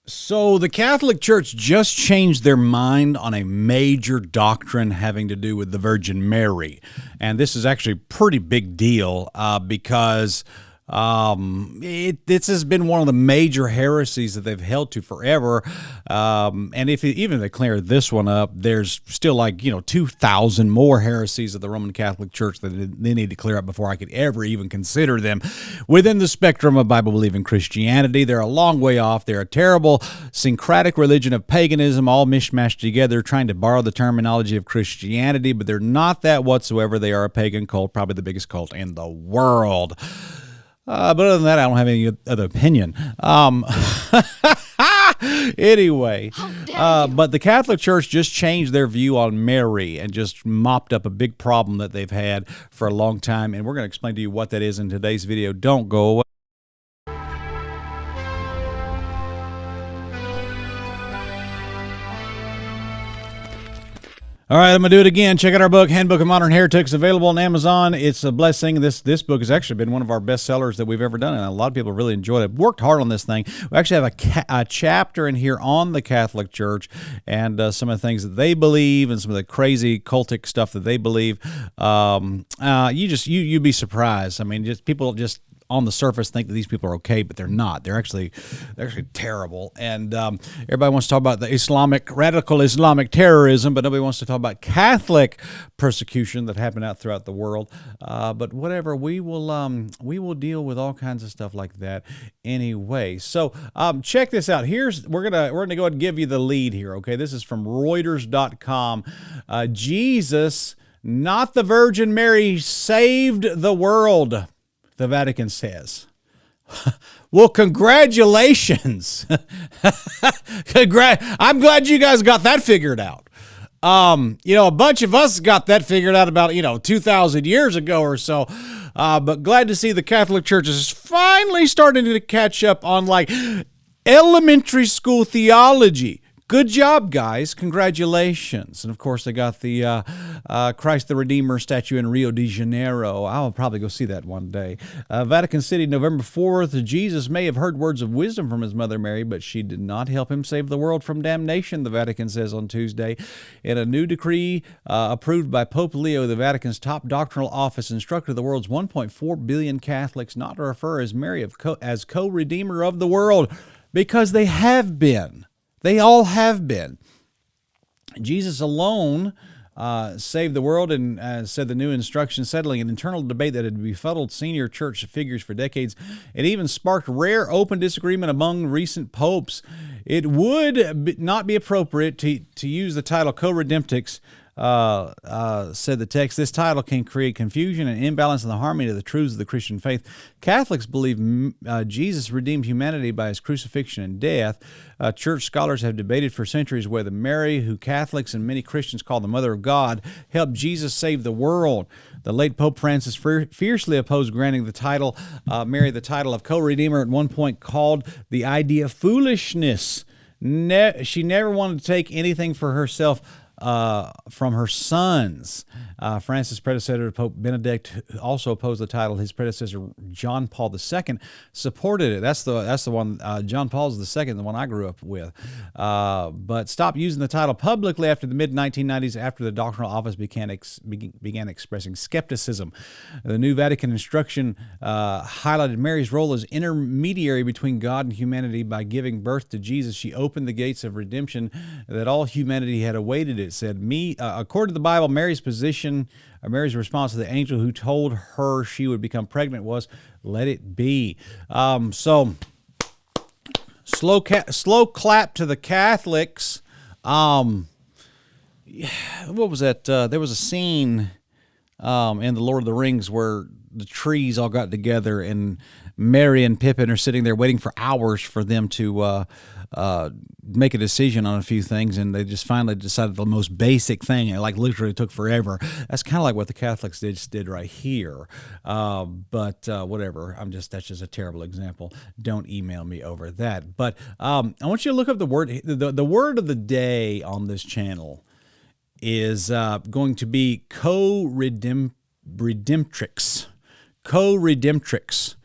So the Catholic Church just changed their mind on a major doctrine having to do with the Virgin Mary. And this is actually a pretty big deal because this has been one of the major heresies that they've held to forever. And even if they clear this one up, there's still 2,000 more heresies of the Roman Catholic Church that they need to clear up before I could ever even consider them within the spectrum of Bible-believing Christianity. They're a long way off. They're a terrible syncretic religion of paganism, all mishmashed together, trying to borrow the terminology of Christianity, but they're not that whatsoever. They are a pagan cult, probably the biggest cult in the world. But other than that, I don't have any other opinion. Anyway, but the Catholic Church just changed their view on Mary and just mopped up a big problem that they've had for a long time. And we're going to explain to you what that is in today's video. Don't go away. All right, I'm going to do it again. Check out our book, Handbook of Modern Heretics, available on Amazon. It's a blessing. This book has actually been one of our best sellers that we've ever done, and a lot of people really enjoyed it. Worked hard on this thing. We actually have a chapter in here on the Catholic Church and some of the things that they believe and some of the crazy cultic stuff that they believe. You'd be surprised. I mean, people on the surface think that these people are okay, but they're not. They're actually terrible. And everybody wants to talk about the radical Islamic terrorism, but nobody wants to talk about Catholic persecution that happened out throughout the world. But whatever, we will deal with all kinds of stuff like that anyway. So check this out. We're gonna go ahead and give you the lead here. Okay, this is from Reuters.com. Jesus, not the Virgin Mary, saved the world, the Vatican says. Well, congratulations. I'm glad you guys got that figured out. A bunch of us got that figured out about, 2,000 years ago or so. But glad to see the Catholic Church is finally starting to catch up on elementary school theology. Good job, guys. Congratulations. And, of course, they got the Christ the Redeemer statue in Rio de Janeiro. I'll probably go see that one day. Vatican City, November 4th. Jesus may have heard words of wisdom from his mother Mary, but she did not help him save the world from damnation, the Vatican says on Tuesday. In a new decree approved by Pope Leo, the Vatican's top doctrinal office instructed the world's 1.4 billion Catholics not to refer as Mary as co-redeemer of the world, because they have been. They all have been. Jesus alone saved the world, and said the new instruction, settling an internal debate that had befuddled senior church figures for decades. It even sparked rare open disagreement among recent popes. It would not be appropriate to use the title Co-redemptrix, said the text. This title can create confusion and imbalance in the harmony of the truths of the Christian faith. Catholics believe Jesus redeemed humanity by his crucifixion and death. Church scholars have debated for centuries whether Mary, who Catholics and many Christians call the Mother of God, helped Jesus save the world. The late Pope Francis fiercely opposed granting the title Mary the title of co-redeemer, at one point called the idea foolishness. She never wanted to take anything for herself from her sons. Francis' predecessor, Pope Benedict, also opposed the title. His predecessor, John Paul II, supported it. That's the one. John Paul's II, the one I grew up with. But stopped using the title publicly after the mid-1990s, after the doctrinal office began expressing skepticism. The new Vatican instruction highlighted Mary's role as intermediary between God and humanity. By giving birth to Jesus, she opened the gates of redemption that all humanity had awaited. It said, according to the Bible, Mary's response to the angel who told her she would become pregnant was, "Let it be." So slow clap to the Catholics. What was that? There was a scene in The Lord of the Rings where the trees all got together and Merry and Pippin are sitting there waiting for hours for them to make a decision on a few things, and they just finally decided the most basic thing. It literally took forever. That's kind of like what the Catholics did right here. But whatever. That's just a terrible example. Don't email me over that. But I want you to look up the word. The word of the day on this channel is going to be Co-redemptrix. Co-redemptrix.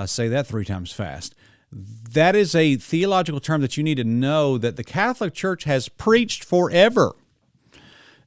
Say that 3 times fast. that is a theological term that you need to know that the Catholic Church has preached forever.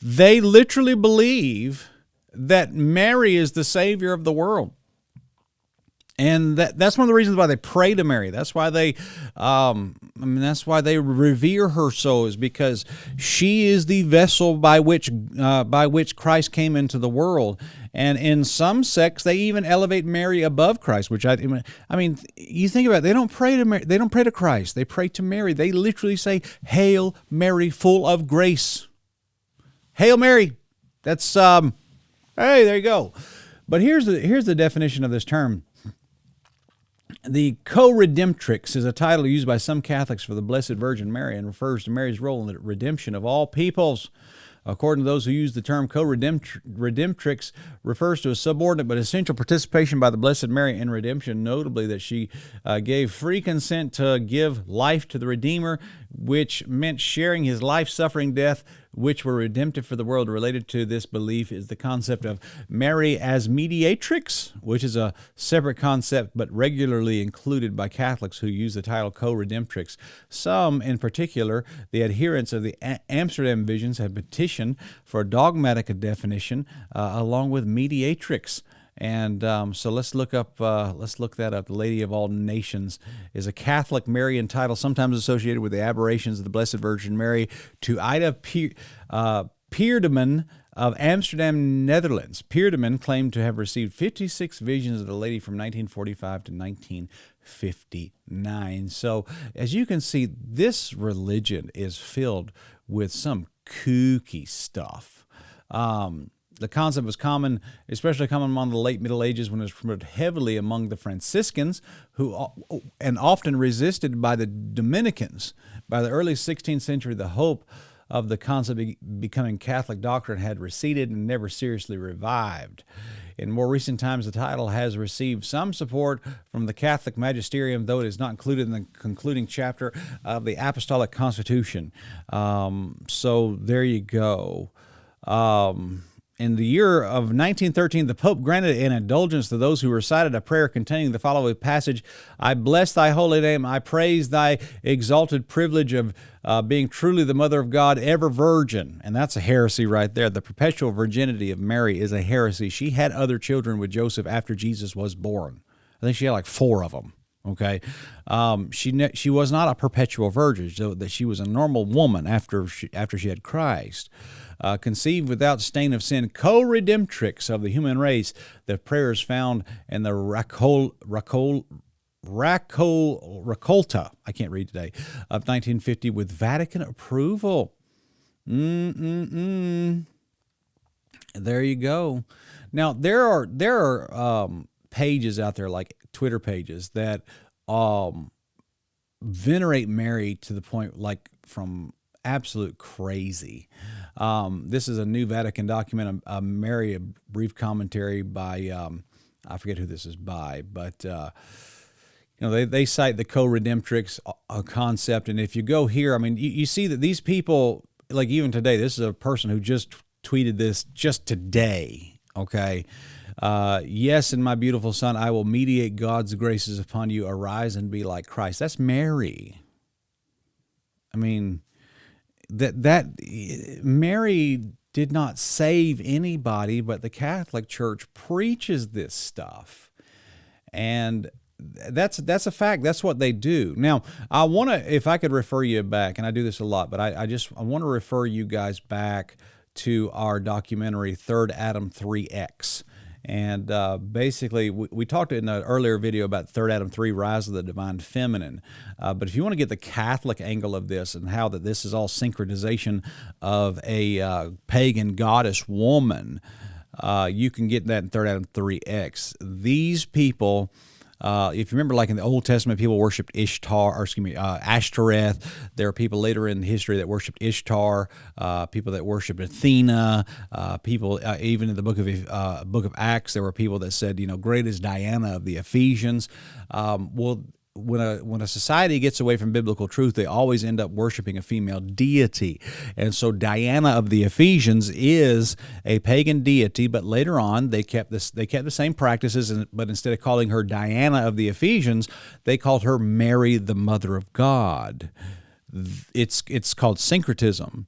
They literally believe that Mary is the Savior of the world. And that's one of the reasons why they pray to Mary. That's why that's why they revere her so, is because she is the vessel by which Christ came into the world. And in some sects, they even elevate Mary above Christ. Which I mean, you think about it, they don't pray to Mary, they don't pray to Christ. They pray to Mary. They literally say, "Hail Mary, full of grace." Hail Mary. That's hey, there you go. But here's the definition of this term. The Co-redemptrix is a title used by some Catholics for the Blessed Virgin Mary and refers to Mary's role in the redemption of all peoples. According to those who use the term, co-redemptrix refers to a subordinate but essential participation by the Blessed Mary in redemption, notably that she gave free consent to give life to the Redeemer, which meant sharing his life, suffering, death, which were redemptive for the world. Related to this belief is the concept of Mary as mediatrix, which is a separate concept but regularly included by Catholics who use the title co-redemptrix. Some, in particular, the adherents of the Amsterdam visions, have petitioned for a dogmatic definition along with mediatrix. And so let's look that up. The Lady of All Nations is a Catholic Marian title, sometimes associated with the aberrations of the Blessed Virgin Mary, to Ida Peerdeman of Amsterdam, Netherlands. Peerdeman claimed to have received 56 visions of the Lady from 1945 to 1959. So as you can see, this religion is filled with some kooky stuff. The concept was common, especially common among the late Middle Ages, when it was promoted heavily among the Franciscans, and often resisted by the Dominicans. By the early 16th century, the hope of the concept becoming Catholic doctrine had receded and never seriously revived. In more recent times, the title has received some support from the Catholic magisterium, though it is not included in the concluding chapter of the Apostolic Constitution. So there you go. In the year of 1913, the Pope granted an indulgence to those who recited a prayer containing the following passage: "I bless thy holy name, I praise thy exalted privilege of being truly the Mother of God, ever virgin." And that's a heresy right there. The perpetual virginity of Mary is a heresy. She had other children with Joseph after Jesus was born. I think she had like 4 of them. Okay, she was not a perpetual virgin, so that she was a normal woman after she had Christ. Conceived without stain of sin, co-redemptrix of the human race. The prayer is found in the Raccolta, I can't read today, of 1950 with Vatican approval. There you go. Now there are pages out there, like Twitter pages, that venerate Mary to the point like from absolute crazy. This is a new Vatican document, Mary, a brief commentary by, I forget who this is by, but they cite the co-redemptrix concept. And if you go here, I mean, you see that these people, like even today, this is a person who just tweeted this just today, okay? "Yes, and my beautiful son, I will mediate God's graces upon you. Arise and be like Christ." That's Mary. I mean, that Mary did not save anybody, but the Catholic Church preaches this stuff, and that's a fact. That's what they do. Now, I want to, if I could refer you back, and I do this a lot, but I want to refer you guys back to our documentary, Third Adam 3X. And basically, we talked in an earlier video about Third Adam 3, Rise of the Divine Feminine. But if you want to get the Catholic angle of this and how that this is all syncretization of a pagan goddess woman, you can get that in Third Adam 3X. These people, if you remember, like in the Old Testament, people worshipped Ashtoreth. There are people later in history that worshipped Ishtar, people that worshipped Athena, people even in the book of Acts, there were people that said, great is Diana of the Ephesians. Well, when a society gets away from biblical truth, they always end up worshiping a female deity. And so Diana of the Ephesians is a pagan deity, but later on they kept the same practices, but instead of calling her Diana of the Ephesians, they called her Mary, the Mother of God. It's called Syncretism.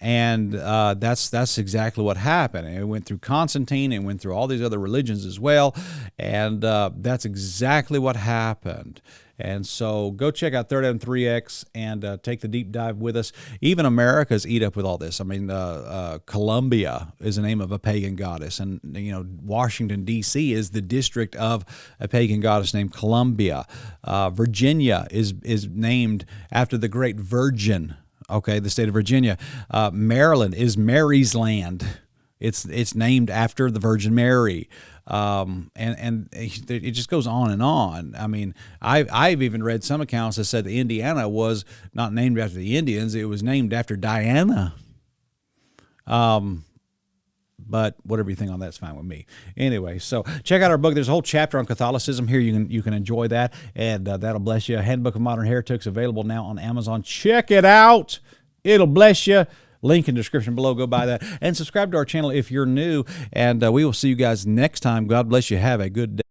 And that's exactly what happened. And it went through Constantine and went through all these other religions as well. And that's exactly what happened. And so go check out Third and 3X and take the deep dive with us. Even America's eat up with all this. I mean, Columbia is the name of a pagan goddess. And, Washington, D.C. is the district of a pagan goddess named Columbia. Virginia is named after the great Virgin. Okay, the state of Virginia. Maryland is Mary's land. It's named after the Virgin Mary. And it just goes on and on. I mean, I've even read some accounts that said that Indiana was not named after the Indians. It was named after Diana. But whatever you think on that's fine with me. Anyway, so check out our book. There's a whole chapter on Catholicism here. You can enjoy that, and that'll bless you. Handbook of Modern Heretics available now on Amazon. Check it out. It'll bless you. Link in the description below. Go buy that. And subscribe to our channel if you're new, and we will see you guys next time. God bless you. Have a good day.